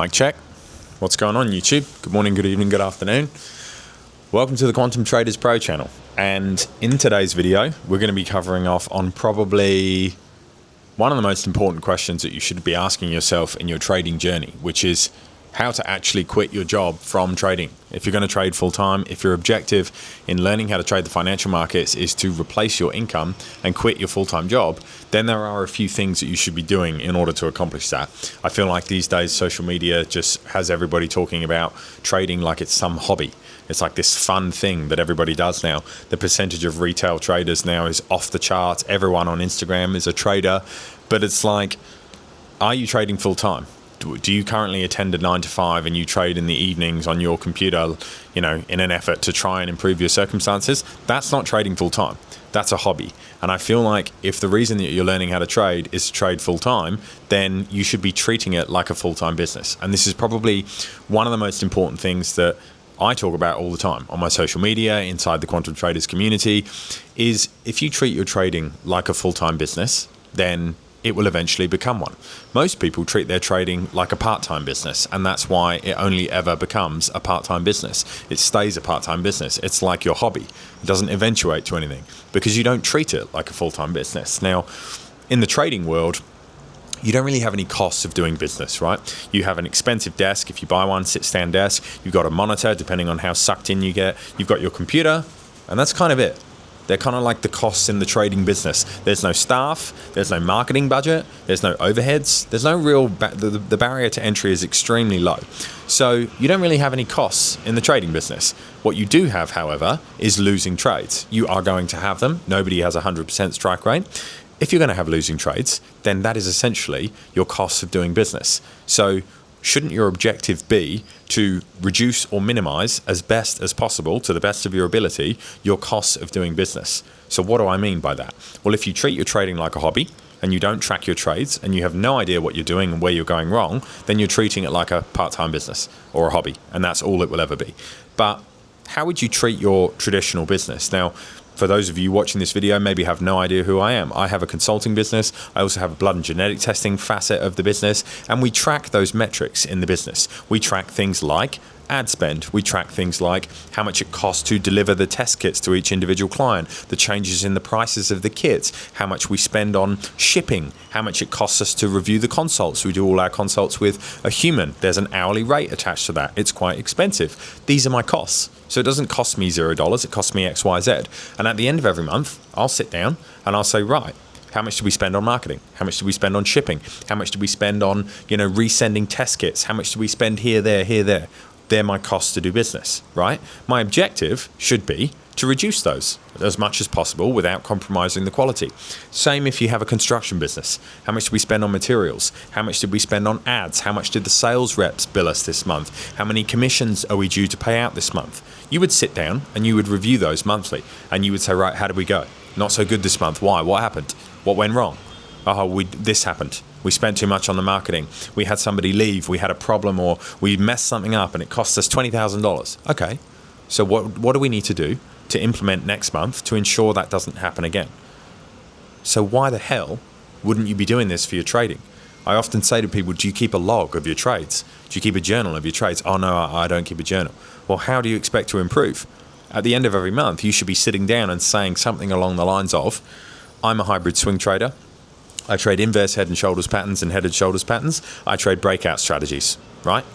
Mic check. What's going on, YouTube? Good morning, good evening, good afternoon. Welcome to the Quantum Traders Pro channel. And in today's video, we're going to be covering off on probably one of the most important questions that you should be asking yourself in your trading journey, which is how to actually quit your job from trading. If you're going to trade full time, if your objective in learning how to trade the financial markets is to replace your income and quit your full-time job, then there are a few things that you should be doing in order to accomplish that. I feel like these days social media just has everybody talking about trading like it's some hobby. It's like this fun thing that everybody does now. The percentage of retail traders now is off the charts. Everyone on Instagram is a trader, but it's like, are you trading full time? Do you currently attend a 9 to 5 and you trade in the evenings on your computer, in an effort to try and improve your circumstances? That's not trading full time. That's a hobby. And I feel like if the reason that you're learning how to trade is to trade full time, then you should be treating it like a full-time business. And this is probably one of the most important things that I talk about all the time on my social media, inside the Quantum Traders community, is if you treat your trading like a full-time business, then it will eventually become one. Most people treat their trading like a part-time business, and that's why it only ever becomes a part-time business. It stays a part-time business. It's like your hobby. It doesn't eventuate to anything because you don't treat it like a full-time business. Now, in the trading world, you don't really have any costs of doing business, right? You have an expensive desk if you buy one, sit-stand desk. You've got a monitor, depending on how sucked in you get. You've got your computer, and that's kind of it. They're kind of like the costs in the trading business. There's no staff, there's no marketing budget, there's no overheads, there's no real, the barrier to entry is extremely low. So you don't really have any costs in the trading business. What you do have, however, is losing trades. You are going to have them. Nobody has 100% strike rate. If you're going to have losing trades, then that is essentially your costs of doing business. So shouldn't your objective be to reduce or minimize as best as possible, to the best of your ability, your costs of doing business? So what do I mean by that? Well, if you treat your trading like a hobby and you don't track your trades and you have no idea what you're doing and where you're going wrong, then you're treating it like a part-time business or a hobby, and that's all it will ever be. But how would you treat your traditional business? Now, for those of you watching this video, maybe have no idea who I am. I have a consulting business. I also have a blood and genetic testing facet of the business, and we track those metrics in the business. We track things like ad spend. We track things like how much it costs to deliver the test kits to each individual client, the changes in the prices of the kits, how much we spend on shipping, how much it costs us to review the consults. We do all our consults with a human. There's an hourly rate attached to that. It's quite expensive. These are my costs. So it doesn't cost me $0, it costs me X, Y, Z. And at the end of every month, I'll sit down and I'll say, right, how much do we spend on marketing? How much do we spend on shipping? How much do we spend on, resending test kits? How much do we spend here, there? They're my costs to do business, right? My objective should be to reduce those as much as possible without compromising the quality. Same if you have a construction business. How much do we spend on materials? How much did we spend on ads? How much did the sales reps bill us this month? How many commissions are we due to pay out this month? You would sit down and you would review those monthly, and you would say, right, how did we go? Not so good this month. Why? What happened? What went wrong? This happened. We spent too much on the marketing. We had somebody leave. We had a problem, or we messed something up and it cost us $20,000. Okay, so what do we need to do to implement next month to ensure that doesn't happen again? So why the hell wouldn't you be doing this for your trading? I often say to people, do you keep a log of your trades? Do you keep a journal of your trades? Oh no, I don't keep a journal. Well, how do you expect to improve? At the end of every month, you should be sitting down and saying something along the lines of, I'm a hybrid swing trader. I trade inverse head and shoulders patterns and head and shoulders patterns. I trade breakout strategies, right?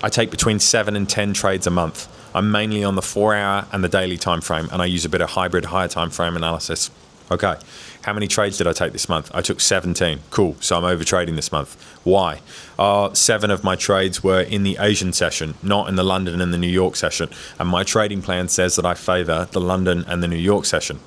I take between 7 and 10 trades a month. I'm mainly on the 4-hour and the daily time frame, and I use a bit of hybrid higher time frame analysis. Okay, how many trades did I take this month? I took 17. Cool, so I'm over trading this month. Why? 7 of my trades were in the Asian session, not in the London and the New York session, and my trading plan says that I favor the London and the New York session.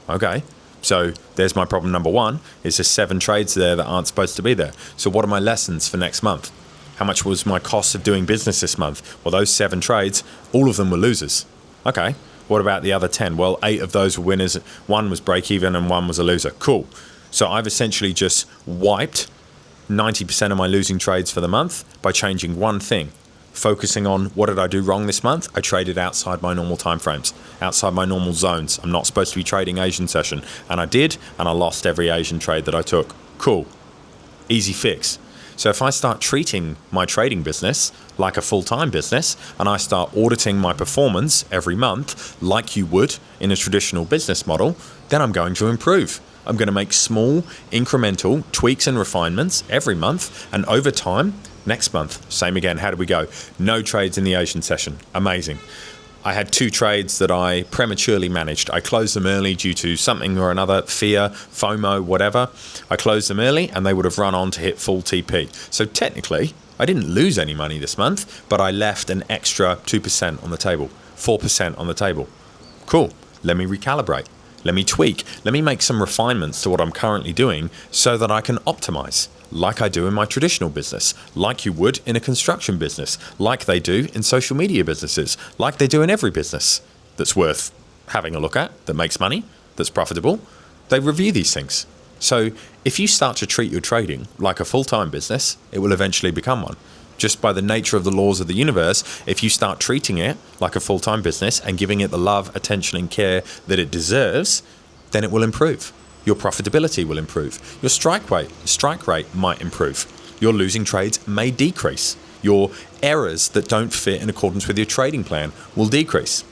Okay. So there's my problem number one, is there's 7 trades there that aren't supposed to be there. So what are my lessons for next month? How much was my cost of doing business this month? Well, those 7 trades, all of them were losers. Okay, what about the other 10? Well, 8 of those were winners. 1 was break even and 1 was a loser. Cool. So I've essentially just wiped 90% of my losing trades for the month by changing one thing. Focusing on what did I do wrong this month? I traded outside my normal time frames, outside my normal zones. I'm not supposed to be trading Asian session, and I did, and I lost every Asian trade that I took. Cool. Easy fix. So if I start treating my trading business like a full-time business and I start auditing my performance every month like you would in a traditional business model, then I'm going to improve. I'm going to make small incremental tweaks and refinements every month, and over time, next month, same again. How did we go? No trades in the Asian session. Amazing. I had 2 trades that I prematurely managed. I closed them early due to something or another, fear, FOMO, whatever. I closed them early and they would have run on to hit full TP. So technically, I didn't lose any money this month, but I left an extra 2% on the table, 4% on the table. Cool. Let me recalibrate. Let me tweak. Let me make some refinements to what I'm currently doing so that I can optimize, like I do in my traditional business, like you would in a construction business, like they do in social media businesses, like they do in every business that's worth having a look at, that makes money, that's profitable. They review these things. So if you start to treat your trading like a full-time business, it will eventually become one. Just by the nature of the laws of the universe, if you start treating it like a full-time business and giving it the love, attention, and care that it deserves, then it will improve. Your profitability will improve. Your strike rate might improve. Your losing trades may decrease. Your errors that don't fit in accordance with your trading plan will decrease.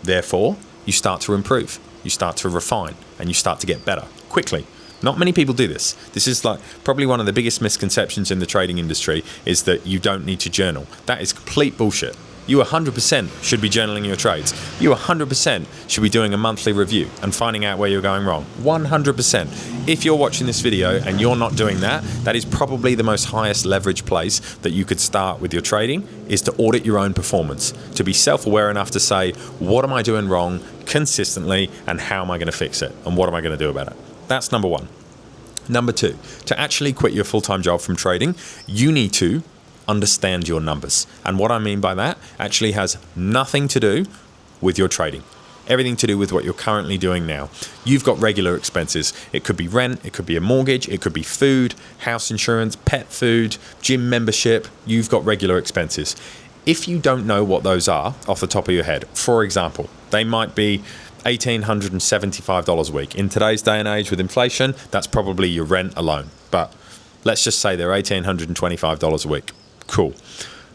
Therefore, you start to improve. You start to refine, and you start to get better quickly. Not many people do this. This is like probably one of the biggest misconceptions in the trading industry, is that you don't need to journal. That is complete bullshit. You 100% should be journaling your trades. You 100% should be doing a monthly review and finding out where you're going wrong. 100%. If you're watching this video and you're not doing that, that is probably the most highest leverage place that you could start with your trading, is to audit your own performance, to be self-aware enough to say, what am I doing wrong consistently and how am I going to fix it and what am I going to do about it? That's number 1. Number 2, to actually quit your full-time job from trading, you need to understand your numbers. And what I mean by that actually has nothing to do with your trading. Everything to do with what you're currently doing now. You've got regular expenses. It could be rent, it could be a mortgage, it could be food, house insurance, pet food, gym membership. You've got regular expenses. If you don't know what those are off the top of your head, for example, they might be $1,875 a week. In today's day and age with inflation, that's probably your rent alone. But let's just say they're $1,825 a week. Cool.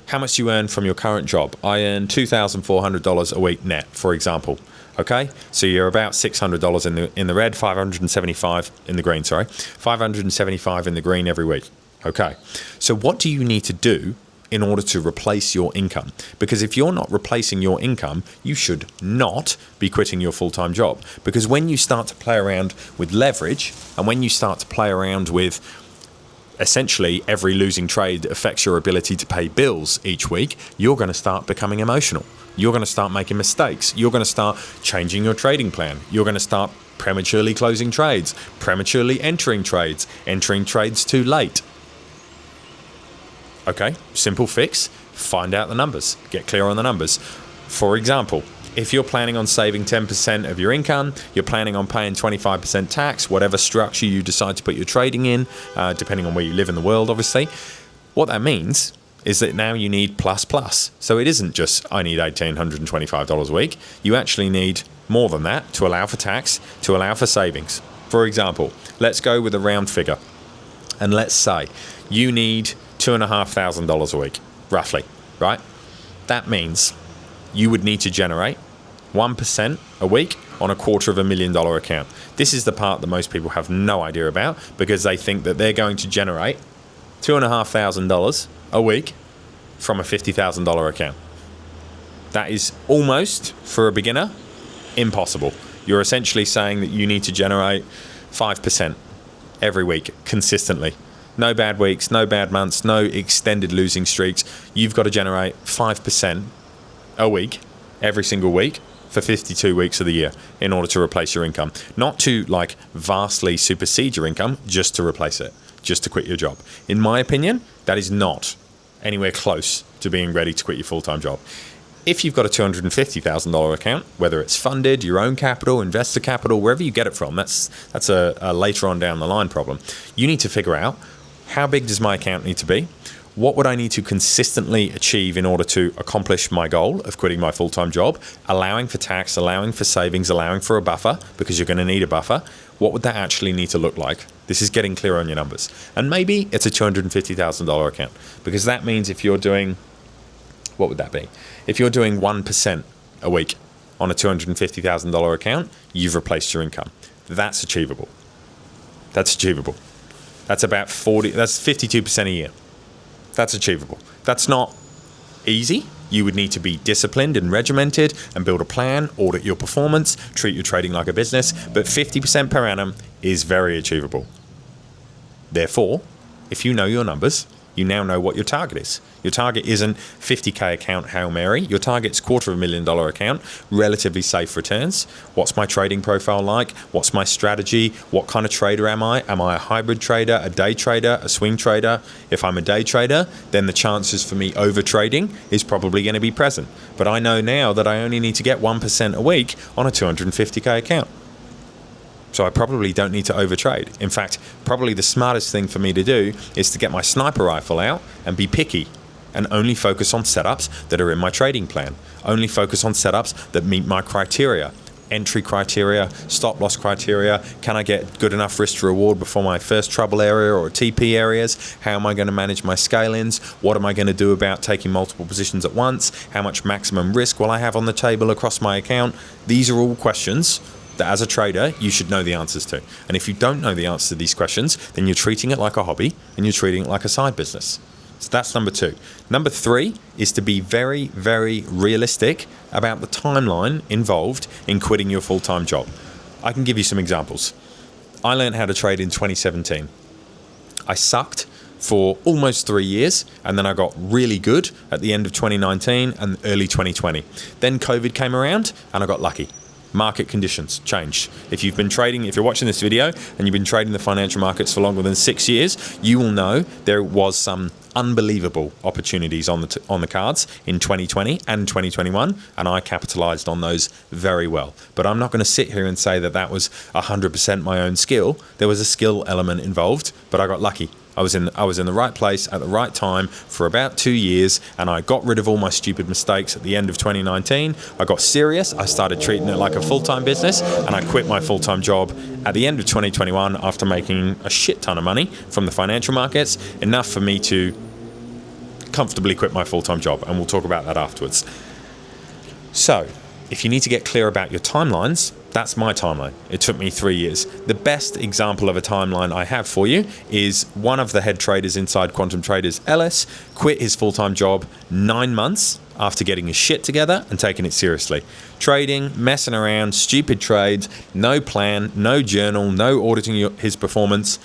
How much do you earn from your current job? I earn $2,400 a week net, for example. Okay, so you're about $600 in the red, 575 in the green. Sorry, 575 in the green every week. Okay, so what do you need to do in order to replace your income? Because if you're not replacing your income, you should not be quitting your full-time job. Because when you start to play around with leverage, and when you start to play around with essentially every losing trade affects your ability to pay bills each week, you're going to start becoming emotional. You're going to start making mistakes. You're going to start changing your trading plan. You're going to start prematurely closing trades, prematurely entering trades too late. Okay, simple fix. Find out the numbers. Get clear on the numbers. For example, if you're planning on saving 10% of your income, you're planning on paying 25% tax, whatever structure you decide to put your trading in, depending on where you live in the world, obviously, what that means is that now you need plus. So it isn't just, I need $1,825 a week. You actually need more than that to allow for tax, to allow for savings. For example, let's go with a round figure. And let's say you need $2,500 a week, roughly, right? That means you would need to generate 1% a week on a $250,000 account. This is the part that most people have no idea about, because they think that they're going to generate $2,500 a week from a $50,000 account. That is almost, for a beginner, impossible. You're essentially saying that you need to generate 5% every week consistently. No bad weeks, no bad months, no extended losing streaks. You've got to generate 5% a week, every single week, for 52 weeks of the year in order to replace your income. Not to like vastly supersede your income, just to replace it, just to quit your job. In my opinion, that is not anywhere close to being ready to quit your full-time job. If you've got a $250,000 account, whether it's funded, your own capital, investor capital, wherever you get it from, that's a later on down the line problem. You need to figure out, how big does my account need to be? What would I need to consistently achieve in order to accomplish my goal of quitting my full-time job, allowing for tax, allowing for savings, allowing for a buffer, because you're going to need a buffer? What would that actually need to look like? This is getting clear on your numbers. And maybe it's a $250,000 account, because that means if you're doing, what would that be? If you're doing 1% a week on a $250,000 account, you've replaced your income. That's achievable. That's achievable. That's about 52% a year. That's achievable. That's not easy. You would need to be disciplined and regimented and build a plan, audit your performance, treat your trading like a business, but 50% per annum is very achievable. Therefore, if you know your numbers, you now know what your target is. Your target isn't 50K account, Hail Mary. Your target's $250,000 account, relatively safe returns. What's my trading profile like? What's my strategy? What kind of trader am I? Am I a hybrid trader, a day trader, a swing trader? If I'm a day trader, then the chances for me over trading is probably going to be present. But I know now that I only need to get 1% a week on a 250K account. So I probably don't need to overtrade. In fact, probably the smartest thing for me to do is to get my sniper rifle out and be picky and only focus on setups that are in my trading plan. Only focus on setups that meet my criteria. Entry criteria, stop loss criteria. Can I get good enough risk to reward before my first trouble area or TP areas? How am I going to manage my scale-ins? What am I going to do about taking multiple positions at once? How much maximum risk will I have on the table across my account? These are all questions that as a trader, you should know the answers to. And if you don't know the answer to these questions, then you're treating it like a hobby and you're treating it like a side business. So that's number 2. Number 3 is to be very, very realistic about the timeline involved in quitting your full-time job. I can give you some examples. I learned how to trade in 2017. I sucked for almost 3 years, and then I got really good at the end of 2019 and early 2020. Then COVID came around and I got lucky. Market conditions changed. If you're watching this video and you've been trading the financial markets for longer than 6 years, you will know there was some unbelievable opportunities on the cards in 2020 and 2021, and I capitalized on those very well. But I'm not going to sit here and say that was 100% my own skill. There was a skill element involved, but I got lucky. I was in the right place at the right time for about 2 years, and I got rid of all my stupid mistakes at the end of 2019. I got serious. I started treating it like a full-time business, and I quit my full-time job at the end of 2021 after making a shit ton of money from the financial markets, enough for me to comfortably quit my full-time job, and we'll talk about that afterwards. So, if you need to get clear about your timelines, that's my timeline. It took me 3 years. The best example of a timeline I have for you is one of the head traders inside Quantum Traders, Ellis, quit his full-time job 9 months after getting his shit together and taking it seriously. Trading, messing around, stupid trades, no plan, no journal, no auditing his performance.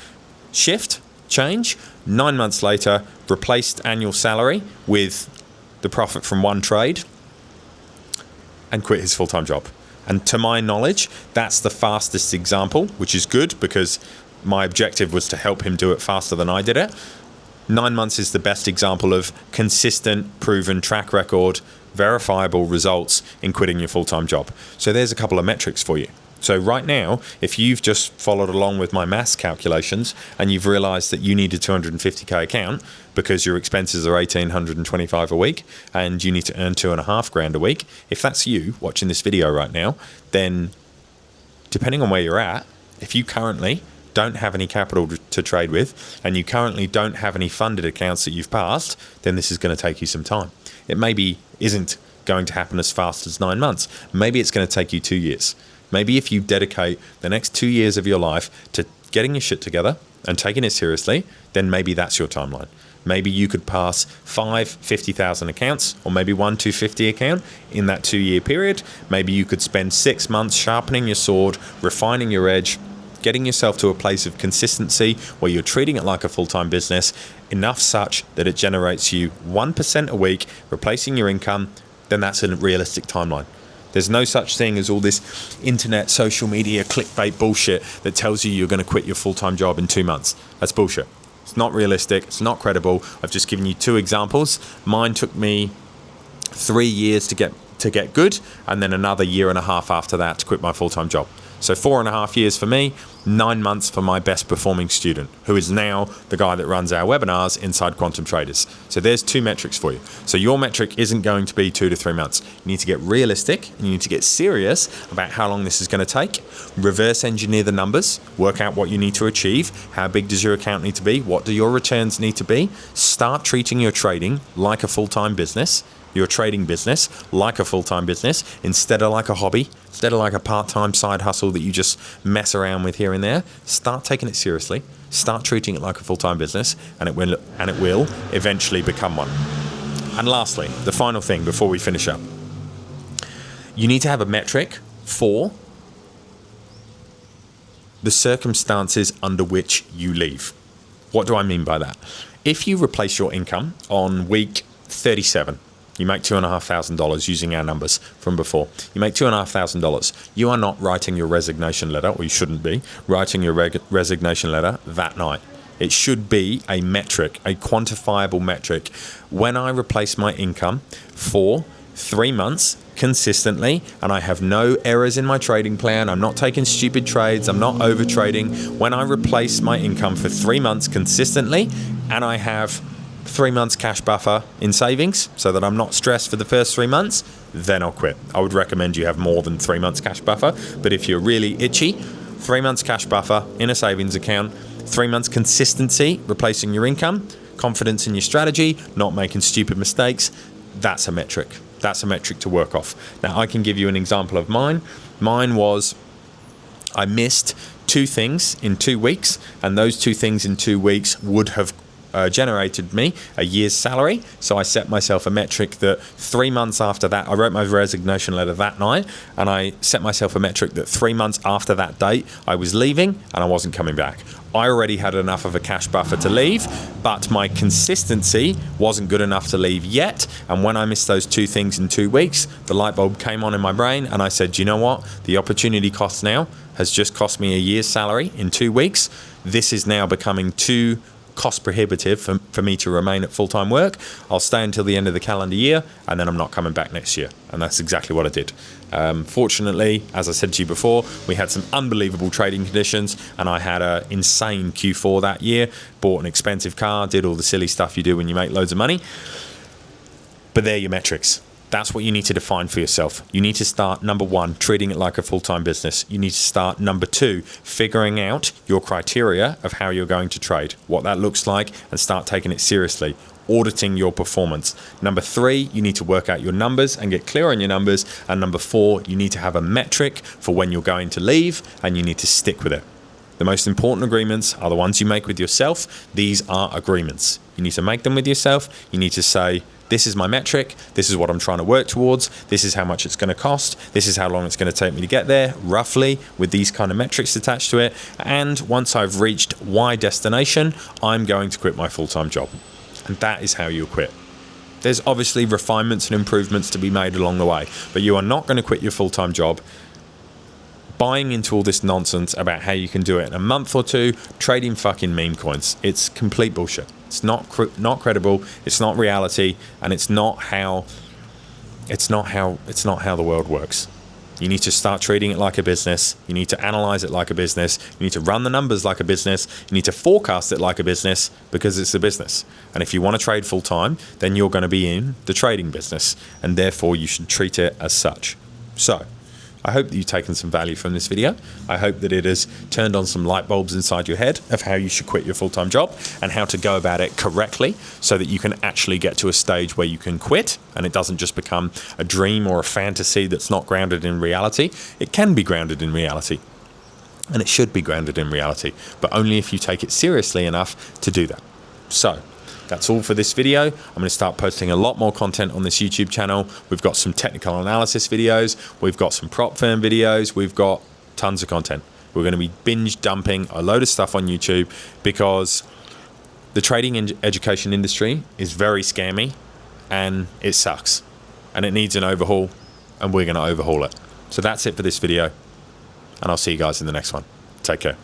Shift, change, 9 months later, replaced annual salary with the profit from one trade and quit his full-time job. And to my knowledge, that's the fastest example, which is good because my objective was to help him do it faster than I did it. 9 months is the best example of consistent, proven track record, verifiable results in quitting your full-time job. So there's a couple of metrics for you. So right now, if you've just followed along with my maths calculations and you've realized that you need a 250K account because your expenses are $1,825 a week and you need to earn $2,500 a week, if that's you watching this video right now, then depending on where you're at, if you currently don't have any capital to trade with and you currently don't have any funded accounts that you've passed, then this is going to take you some time. It maybe isn't going to happen as fast as 9 months. Maybe it's going to take you 2 years. Maybe if you dedicate the next 2 years of your life to getting your shit together and taking it seriously, then maybe that's your timeline. Maybe you could pass 5 50,000 accounts or maybe 1 250 account in that 2 year period. Maybe you could spend 6 months sharpening your sword, refining your edge, getting yourself to a place of consistency where you're treating it like a full-time business, enough such that it generates you 1% a week, replacing your income, then that's a realistic timeline. There's no such thing as all this internet, social media, clickbait bullshit that tells you you're going to quit your full-time job in 2 months. That's bullshit. It's not realistic. It's not credible. I've just given you 2 examples. Mine took me 3 years to get good, and then another 1.5 years after that to quit my full-time job. So 4.5 years for me, 9 months for my best performing student, who is now the guy that runs our webinars inside Quantum Traders. So there's 2 metrics for you. So your metric isn't going to be 2 to 3 months. You need to get realistic and you need to get serious about how long this is going to take. Reverse engineer the numbers, work out what you need to achieve. How big does your account need to be? What do your returns need to be? Start treating your trading like a full-time business. Your trading business like a full-time business instead of like a hobby, instead of like a part-time side hustle that you just mess around with here and there. Start taking it seriously. Start treating it like a full-time business, and it will eventually become one. And lastly, the final thing before we finish up, you need to have a metric for the circumstances under which you leave. What do I mean by that? If you replace your income on week 37, you make $2,500 using our numbers from before. You make $2,500. You are not writing your resignation letter, or you shouldn't be writing your resignation letter that night. It should be a metric, a quantifiable metric. When I replace my income for 3 months consistently, and I have no errors in my trading plan, I'm not taking stupid trades, I'm not over trading. When I replace my income for 3 months consistently, and I have 3 months cash buffer in savings so that I'm not stressed for the first 3 months, then I'll quit. I would recommend you have more than 3 months cash buffer, but if you're really itchy, 3 months cash buffer in a savings account, 3 months consistency, replacing your income, confidence in your strategy, not making stupid mistakes, that's a metric. That's a metric to work off. Now, I can give you an example of mine. Mine was I missed 2 things in 2 weeks, and those 2 things in 2 weeks would have generated me a year's salary. So I set myself a metric that 3 months after that, I wrote my resignation letter that night, and I set myself a metric that 3 months after that date, I was leaving and I wasn't coming back. I already had enough of a cash buffer to leave, but my consistency wasn't good enough to leave yet. And when I missed those 2 things in 2 weeks, the light bulb came on in my brain, and I said, you know what? The opportunity cost now has just cost me a year's salary in 2 weeks. This is now becoming too cost prohibitive for me to remain at full-time work. I'll stay until the end of the calendar year, and then I'm not coming back next year. And that's exactly what I did. Fortunately, as I said to you before, we had some unbelievable trading conditions, and I had an insane Q4 that year. Bought an expensive car, did all the silly stuff you do when you make loads of money. But they're your metrics. That's what you need to define for yourself. You need to start, number 1, treating it like a full-time business. You need to start, number 2, figuring out your criteria of how you're going to trade, what that looks like, and start taking it seriously, auditing your performance. Number 3, you need to work out your numbers and get clear on your numbers. And number 4, you need to have a metric for when you're going to leave, and you need to stick with it. The most important agreements are the ones you make with yourself. These are agreements. You need to make them with yourself. You need to say, this is my metric, this is what I'm trying to work towards, this is how much it's going to cost, this is how long it's going to take me to get there, roughly, with these kind of metrics attached to it. And once I've reached Y destination, I'm going to quit my full-time job. And that is how you quit. There's obviously refinements and improvements to be made along the way, but you are not going to quit your full-time job buying into all this nonsense about how you can do it in a month or 2, trading fucking meme coins. It's complete bullshit. It's not credible. It's not reality, and it's not how the world works. You need to start treating it like a business. You need to analyze it like a business. You need to run the numbers like a business. You need to forecast it like a business, because it's a business. And if you want to trade full time, then you're going to be in the trading business, and therefore you should treat it as such. So, I hope that you've taken some value from this video. I hope that it has turned on some light bulbs inside your head of how you should quit your full-time job and how to go about it correctly so that you can actually get to a stage where you can quit and it doesn't just become a dream or a fantasy that's not grounded in reality. It can be grounded in reality, and it should be grounded in reality, but only if you take it seriously enough to do that. So, that's all for this video. I'm going to start posting a lot more content on this YouTube channel. We've got some technical analysis videos. We've got some prop firm videos. We've got tons of content. We're going to be binge dumping a load of stuff on YouTube because the trading and education industry is very scammy and it sucks and it needs an overhaul, and we're going to overhaul it. So that's it for this video, and I'll see you guys in the next one. Take care.